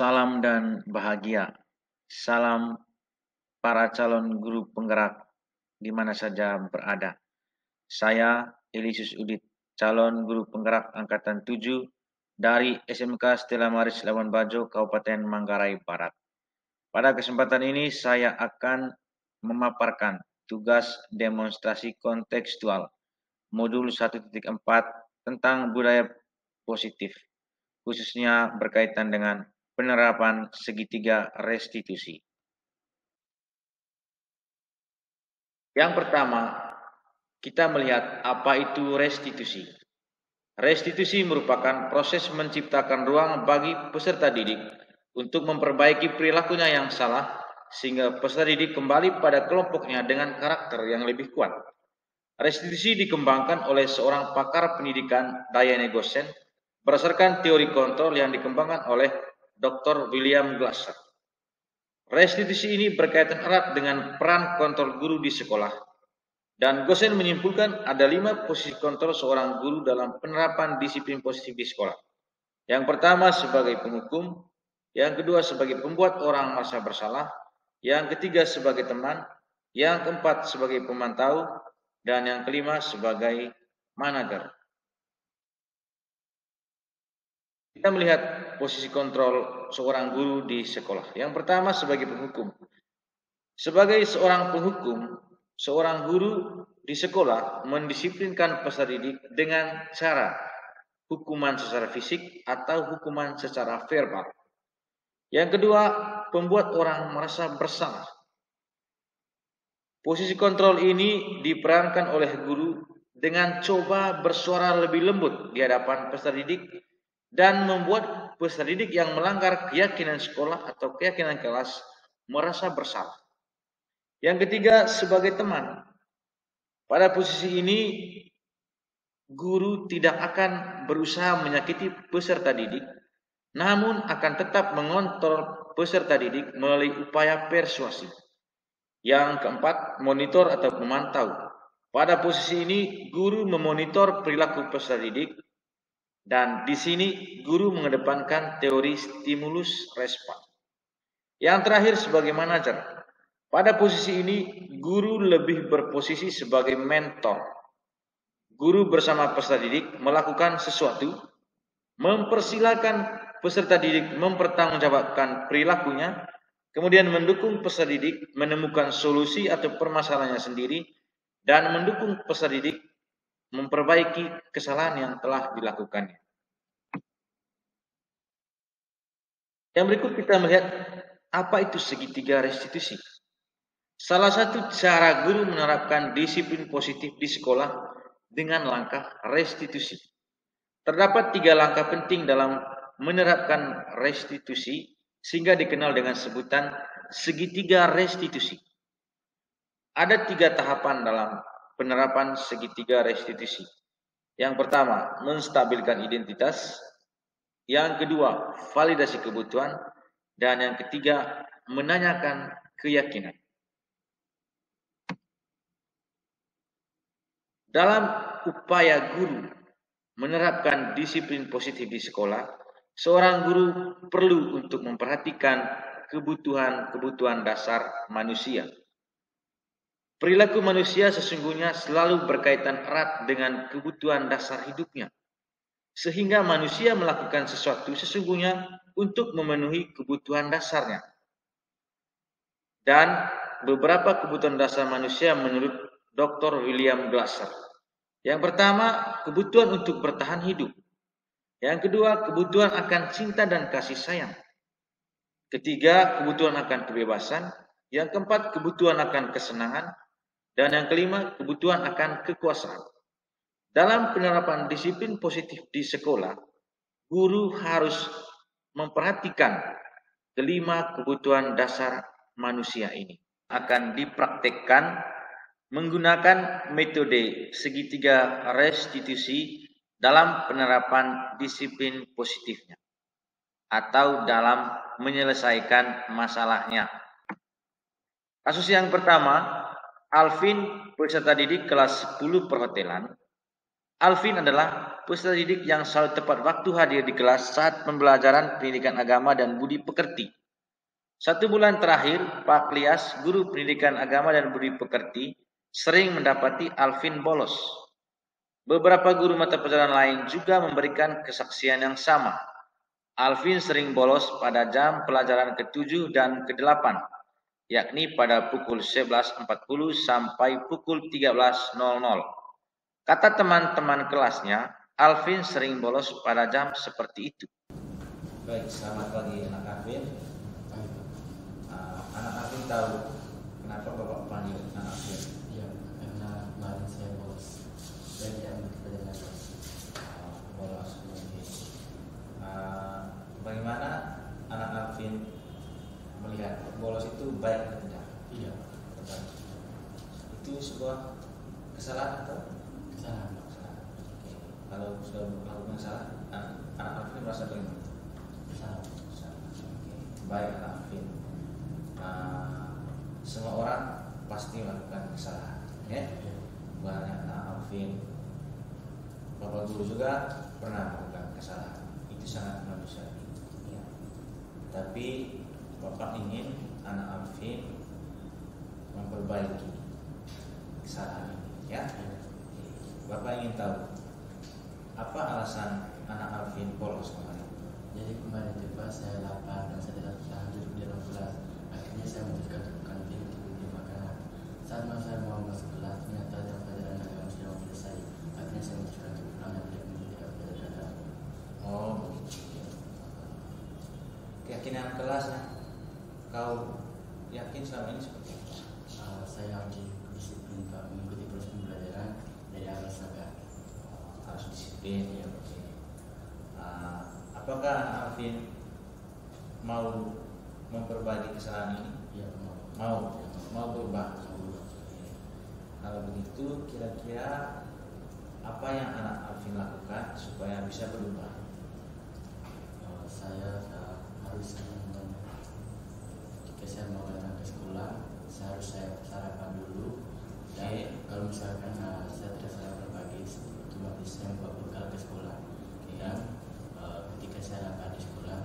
Salam dan bahagia. Salam para calon guru penggerak di mana saja berada. Saya Elisius Udit, calon guru penggerak angkatan 7 dari SMK Stella Maris Labuan Bajo, Kabupaten Manggarai Barat. Pada kesempatan ini saya akan memaparkan tugas demonstrasi kontekstual modul 1.4 tentang budaya positif, khususnya berkaitan dengan penerapan segitiga restitusi. Yang pertama, kita melihat apa itu restitusi. Restitusi merupakan proses menciptakan ruang bagi peserta didik untuk memperbaiki perilakunya yang salah sehingga peserta didik kembali pada kelompoknya dengan karakter yang lebih kuat. Restitusi dikembangkan oleh seorang pakar pendidikan, Diane Gosen, berdasarkan teori kontrol yang dikembangkan oleh Dr. William Glasser. Restitusi ini berkaitan erat dengan peran kontrol guru di sekolah. Dan Gosen menyimpulkan ada 5 posisi kontrol seorang guru dalam penerapan disiplin positif di sekolah. Yang pertama sebagai penghukum, yang kedua sebagai pembuat orang merasa bersalah, yang ketiga sebagai teman, yang keempat sebagai pemantau, dan yang kelima sebagai manajer. Kita melihat posisi kontrol seorang guru di sekolah. Yang pertama sebagai penghukum. Sebagai seorang penghukum, seorang guru di sekolah mendisiplinkan peserta didik dengan cara hukuman secara fisik atau hukuman secara verbal. Yang kedua, pembuat orang merasa bersalah. Posisi kontrol ini diperankan oleh guru dengan coba bersuara lebih lembut di hadapan peserta didik dan membuat peserta didik yang melanggar keyakinan sekolah atau keyakinan kelas merasa bersalah. Yang ketiga, sebagai teman. Pada posisi ini, guru tidak akan berusaha menyakiti peserta didik, namun akan tetap mengontrol peserta didik melalui upaya persuasi. Yang keempat, monitor atau memantau. Pada posisi ini, guru memonitor perilaku peserta didik, dan di sini guru mengedepankan teori stimulus respon. Yang terakhir sebagai manajer. Pada posisi ini guru lebih berposisi sebagai mentor. Guru bersama peserta didik melakukan sesuatu, mempersilakan peserta didik mempertanggungjawabkan perilakunya, kemudian mendukung peserta didik menemukan solusi atau permasalahannya sendiri, dan mendukung peserta didik memperbaiki kesalahan yang telah dilakukannya. Yang berikut kita melihat apa itu segitiga restitusi. Salah satu cara guru menerapkan disiplin positif di sekolah dengan langkah restitusi. Terdapat 3 langkah penting dalam menerapkan restitusi sehingga dikenal dengan sebutan segitiga restitusi. Ada 3 tahapan dalam penerapan segitiga restitusi. Yang pertama, menstabilkan identitas. Yang kedua, validasi kebutuhan. Dan yang ketiga, menanyakan keyakinan. Dalam upaya guru menerapkan disiplin positif di sekolah, seorang guru perlu untuk memperhatikan kebutuhan-kebutuhan dasar manusia. Perilaku manusia sesungguhnya selalu berkaitan erat dengan kebutuhan dasar hidupnya, sehingga manusia melakukan sesuatu sesungguhnya untuk memenuhi kebutuhan dasarnya. Dan beberapa kebutuhan dasar manusia menurut Dr. William Glasser. Yang pertama, kebutuhan untuk bertahan hidup. Yang kedua, kebutuhan akan cinta dan kasih sayang. Ketiga, kebutuhan akan kebebasan. Yang keempat, kebutuhan akan kesenangan. Dan yang kelima, kebutuhan akan kekuasaan. Dalam penerapan disiplin positif di sekolah, guru harus memperhatikan kelima kebutuhan dasar manusia ini. Akan dipraktekkan menggunakan metode segitiga restitusi dalam penerapan disiplin positifnya atau dalam menyelesaikan masalahnya. Kasus yang pertama, Alvin, peserta didik kelas 10 perhotelan, Alvin adalah peserta didik yang selalu tepat waktu hadir di kelas saat pembelajaran pendidikan agama dan budi pekerti. 1 bulan terakhir, Pak Klias, guru pendidikan agama dan budi pekerti, sering mendapati Alvin bolos. Beberapa guru mata pelajaran lain juga memberikan kesaksian yang sama. Alvin sering bolos pada jam pelajaran ke-7 dan ke-8, yakni pada pukul 11.40 sampai pukul 13.00. Kata teman-teman kelasnya, Alvin sering bolos pada jam seperti itu. Baik, selamat pagi anak Alvin. Anak Alvin tahu kenapa Bapak panggil anak Alvin? Iya, karena kemarin saya bolos dan diambil pelajaran Bolos. Bagaimana anak Alvin melihat bolos itu baik atau tidak? Iya, Betul. Itu sebuah kesalahan atau? kesalahan. Kesalahan. Oke. Kalau sudah melakukan salah, anak Alvin merasa bagaimana? Kesalahan. Oke. Baik anak Alvin. Semua orang pasti melakukan kesalahan, ya. Bukan hanya anak Alvin, Bapak guru juga pernah melakukan kesalahan. Itu sangat manusiawi. Ya. Tapi Bapak ingin anak Alvin memperbaiki kesalahan ini, ya. Bapak ingin tahu apa alasan anak Alvin bolos kemarin? Jadi kemarin itu Pak, saya lapar dan saya tidak tahan duduk di dalam kelas. Akhirnya saya memutuskan ke kantin untuk beli makanan. Saat saya mau masuk kelas, ternyata jam pelajaran agama sudah mau selesai. Akhirnya saya memutuskan untuk pulang dan tidak menjadi pelajaran agama. Oh, begitu. Keyakinan kelasnya, kau yakin selama ini seperti apa? Saya harus disiplin Pak, mengikuti proses pembelajaran dari awal sampai akhir. Harus disiplin, ya. Oke. Apakah anak Alvin mau memperbaiki kesalahan ini? Iya, Mau berubah. Kalau begitu, kira-kira apa yang anak Alvin lakukan supaya bisa berubah? Saya harus ketika saya mau datang ke sekolah, saya harus sarapan dulu. Dan kalau misalkan saya tidak sarapan pagi, otomatis saya membawa bekal ke sekolah. Dan ketika saya lapar di sekolah,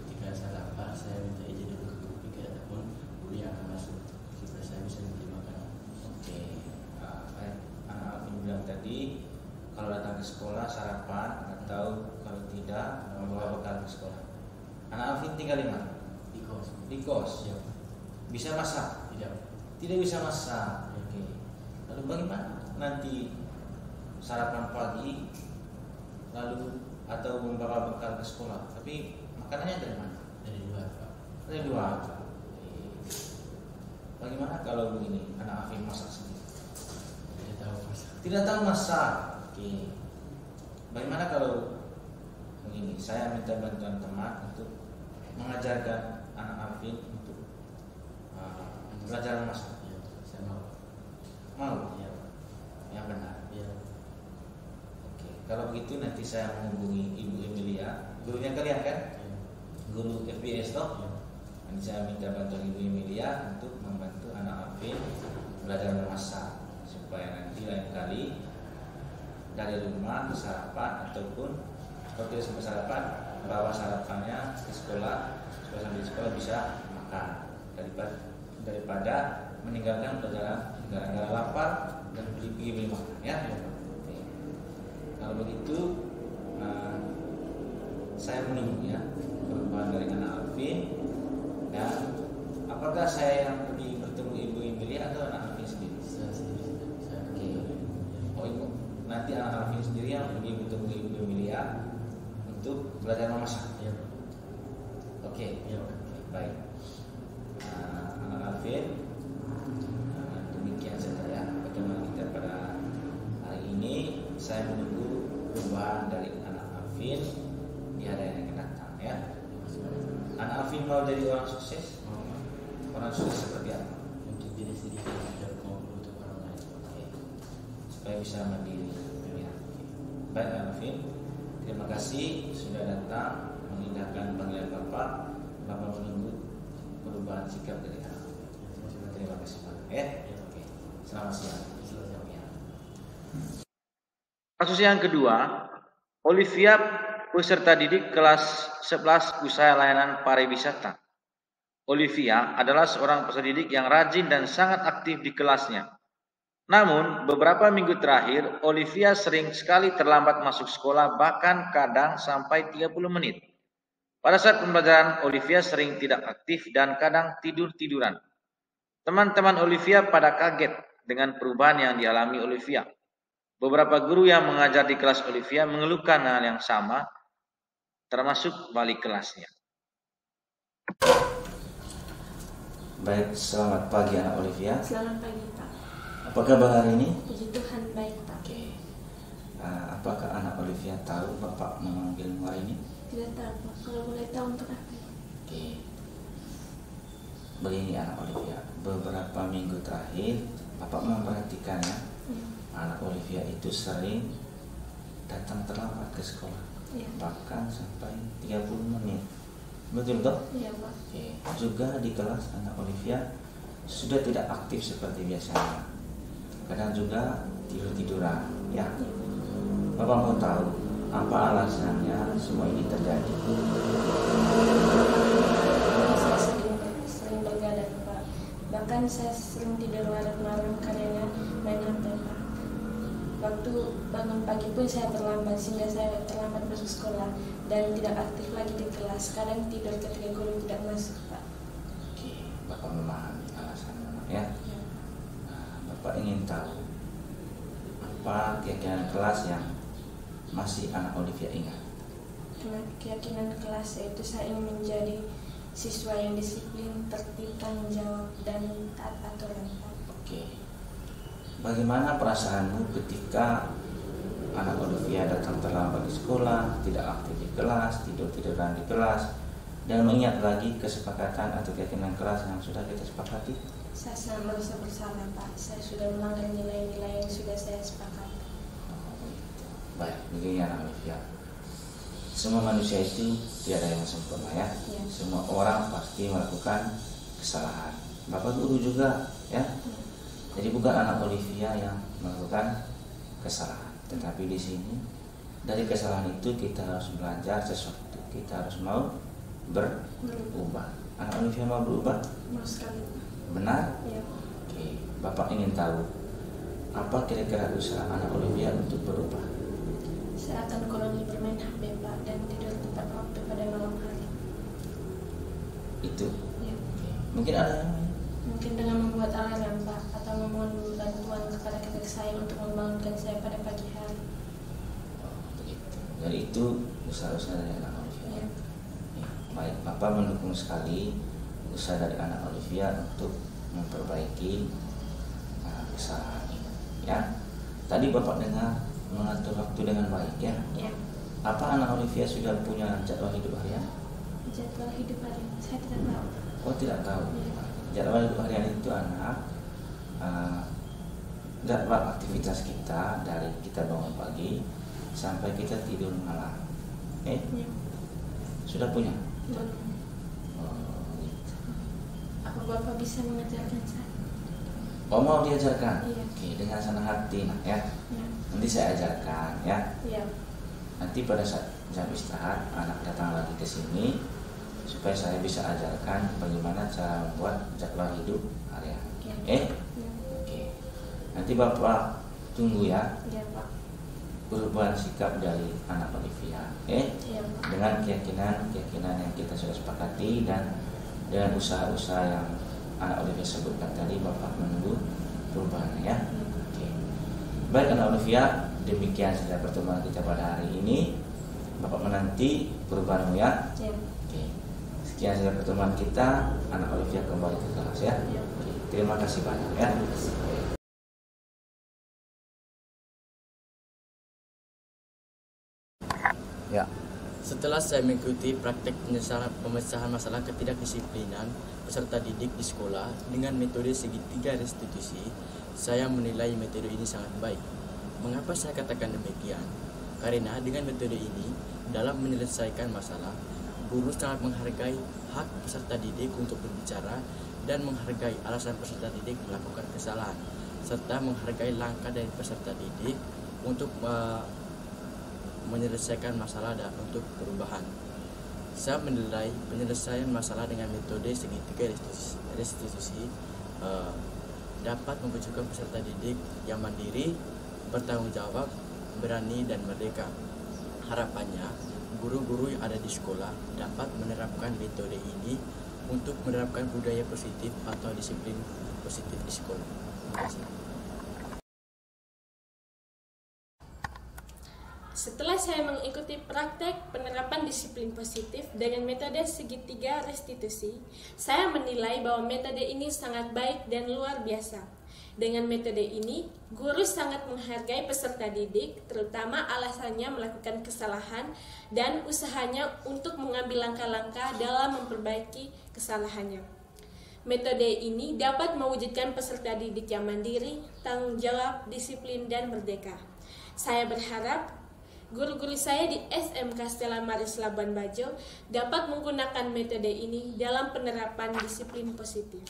ketika saya lapar, saya minta izin dulu ke guru pikir ataupun guru yang akan masuk supaya saya bisa membeli makanan. Oke. Anak Alvin bilang tadi kalau datang ke sekolah sarapan atau kalau tidak membawa bekal ke sekolah. Anak Alvin tinggal di mana? Di kos. Di kos. Iya. Bisa masak? Tidak. Tidak bisa masak. Oke. Lalu bagaimana nanti sarapan pagi lalu atau membawa bekal ke sekolah? Tapi makanannya dari mana? Dari luar Pak. Dari luar. Bagaimana kalau begini anak Alvin masak sendiri? Tidak tahu masak. Tidak tahu masak. Oke. Bagaimana kalau begini? Saya minta bantuan teman untuk mengajarkan anak Alvin untuk belajar memasak. Iya, saya mau. Mau? Iya. Yang benar. Iya. Oke. Kalau begitu nanti saya menghubungi Ibu Emilia, gurunya kalian kan? Iya. Guru FBS toh? Iya. Nanti saya minta bantuan Ibu Emilia untuk membantu anak Alvin belajar memasak supaya nanti lain kali dari rumah sarapan ataupun kalau tidak sempat sarapan bawa sarapannya ke sekolah supaya sambil di sekolah bisa makan daripada meninggalkan pelajaran gara-gara lapar dan pergi beli makan, ya. Oke. Kalau begitu saya menunggu, ya, perubahan dari anak Alvin. Dan apakah saya yang pergi bertemu Ibu Emilia atau anak Alvin sendiri? Saya sendiri. Saya Oke. Oh, Ibu, nanti anak Alvin sendiri yang pergi bertemu Ibu Emilia untuk belajar memasak. Iya. Oke. Iya. Baik. Anak Alvin, demikian saja, ya pertemuan kita pada hari ini. Saya menunggu perubahan dari anak Alvin di hari yang akan datang, ya. Anak Alvin mau jadi orang sukses? Orang sukses seperti apa? Untuk diri sendiri tidak mau untuk orang lain. Oke. Supaya bisa mandiri, ya. Baik Alvin, terima kasih sudah datang mengindahkan panggilan Bapak. Bapak menunggu perubahan sikap dari anak Alvin. Terima kasih Pak. Ya. Oke. Selamat siang. Selamat siang. Ya. Kasus yang kedua, Olivia peserta didik kelas 11 usaha layanan pariwisata. Olivia adalah seorang peserta didik yang rajin dan sangat aktif di kelasnya. Namun, beberapa minggu terakhir, Olivia sering sekali terlambat masuk sekolah, bahkan kadang sampai 30 menit. Pada saat pembelajaran, Olivia sering tidak aktif dan kadang tidur-tiduran. Teman-teman Olivia pada kaget dengan perubahan yang dialami Olivia. Beberapa guru yang mengajar di kelas Olivia mengeluhkan hal yang sama, termasuk wali kelasnya. Baik, selamat pagi anak Olivia. Selamat pagi, Pak. Apa kabar hari ini? Puji Tuhan, baik, Pak. Oke. Apakah anak Olivia tahu Bapak memanggilmu hari ini? Tidak tahu, Pak. Kalau boleh tahu untuk apa? Oke. Begini anak Olivia, beberapa minggu terakhir Bapak memperhatikannya. Anak Olivia itu sering datang terlambat ke sekolah. Iya. Bahkan sampai 30 menit. Betul toh? Iya, Pak. Oke. Juga di kelas anak Olivia sudah tidak aktif seperti biasanya. Kadang juga tidur-tiduran, ya. Bapak mau tahu apa alasannya semua ini terjadi? Saya sering begadang, Pak. Bahkan saya sering tidur malam-malam karena main HP, Pak. Waktu bangun pagi pun saya terlambat, sehingga saya terlambat masuk sekolah dan tidak aktif lagi di kelas. Kadang tidur ketika guru tidak masuk, Pak. Oke, Bapak memahami alasannya, ya. Ya. Bapak ingin tahu apa keyakinan kelas yang masih anak Olivia ingat? Keyakinan kelas yaitu saya ingin menjadi siswa yang disiplin, tertib, tanggung jawab, dan taat aturan, Pak. Oke. Bagaimana perasaanmu ketika anak Olivia datang terlambat di sekolah, tidak aktif di kelas, tidur-tiduran di kelas, dan mengingat lagi kesepakatan atau keyakinan kelas yang sudah kita sepakati? Saya sangat merasa bersalah, Pak. Saya sudah melanggar nilai-nilai yang sudah saya sepakati. Baik, begini anak Olivia. Semua manusia itu tiada yang sempurna, ya. Ya. Semua orang pasti melakukan kesalahan. Bapak guru juga, ya. Jadi bukan anak Olivia yang melakukan kesalahan, tetapi di sini dari kesalahan itu kita harus belajar sesuatu. Kita harus mau berubah. Anak Olivia mau berubah? Mau sekali, Pak. Benar? Ya. Oke, Bapak ingin tahu apa kira-kira usaha anak Olivia untuk berubah? Saya akan kurangi bermain HP, Pak, dan tidur tepat waktu pada malam hari. Itu. Ya. Oke. Mungkin ada yang lain? Mungkin dengan membuat alarm, Pak, atau memohon bantuan kepada kakak saya untuk membangunkan saya pada pagi hari. Oh, begitu. Jadi itu usaha-usaha dari anak Olivia. Ya. Ya, baik, Bapak mendukung sekali usaha dari anak Olivia untuk memperbaiki usaha ini. Ya, tadi Bapak dengar mengatur waktu dengan baik, ya. Ya. Apa anak Olivia sudah punya jadwal hidup harian? Jadwal hidup hari ini saya tidak tahu. Oh, tidak tahu. Ya. Jadwal hidup harian itu anak jadwal aktivitas kita dari kita bangun pagi sampai kita tidur malam. Ya. Sudah punya? Belum. Oh, gitu. Apa Bapak bisa mengajarkan saya? Oh, mau diajarkan? Iya. Oke, dengan senang hati, nak, ya. Ya. Nanti saya ajarkan, ya. Ya. Nanti pada saat jam istirahat anak datang lagi ke sini supaya saya bisa ajarkan bagaimana cara membuat jadwal hidup harian. Ya. Ya. Ya. Oke. Nanti Bapak tunggu, ya, Ya, Pak. perubahan sikap dari anak Olivia, Ya, Pak. dengan keyakinan yang kita sudah sepakati dan dengan usaha-usaha yang anak Olivia sebutkan tadi, Bapak menunggu perubahannya, ya. Oke. Baik anak Olivia, demikian saja pertemuan kita pada hari ini. Bapak menanti perubahanmu, ya. Ya. Oke. Sekian saja pertemuan kita. Anak Olivia kembali ke kelas, ya. Ya. Oke. Terima kasih banyak, ya. Ya. Setelah saya mengikuti praktek pemecahan masalah ketidakdisiplinan peserta didik di sekolah dengan metode segitiga restitusi, saya menilai metode ini sangat baik. Mengapa saya katakan demikian? Karena dengan metode ini, dalam menyelesaikan masalah, guru sangat menghargai hak peserta didik untuk berbicara dan menghargai alasan peserta didik melakukan kesalahan, serta menghargai langkah dari peserta didik untuk menyelesaikan masalah dan untuk perubahan. Saya menilai penyelesaian masalah dengan metode segitiga restitusi dapat mewujudkan peserta didik yang mandiri, bertanggung jawab, berani, dan merdeka. Harapannya, guru-guru yang ada di sekolah dapat menerapkan metode ini untuk menerapkan budaya positif atau disiplin positif di sekolah. Terima kasih. Setelah saya mengikuti praktek penerapan disiplin positif dengan metode segitiga restitusi, saya menilai bahwa metode ini sangat baik dan luar biasa. Dengan metode ini, guru sangat menghargai peserta didik, terutama alasannya melakukan kesalahan dan usahanya untuk mengambil langkah-langkah dalam memperbaiki kesalahannya. Metode ini dapat mewujudkan peserta didik yang mandiri, tanggung jawab, disiplin, dan merdeka. Saya berharap guru-guru saya di SMK Stella Maris Labuan Bajo dapat menggunakan metode ini dalam penerapan disiplin positif.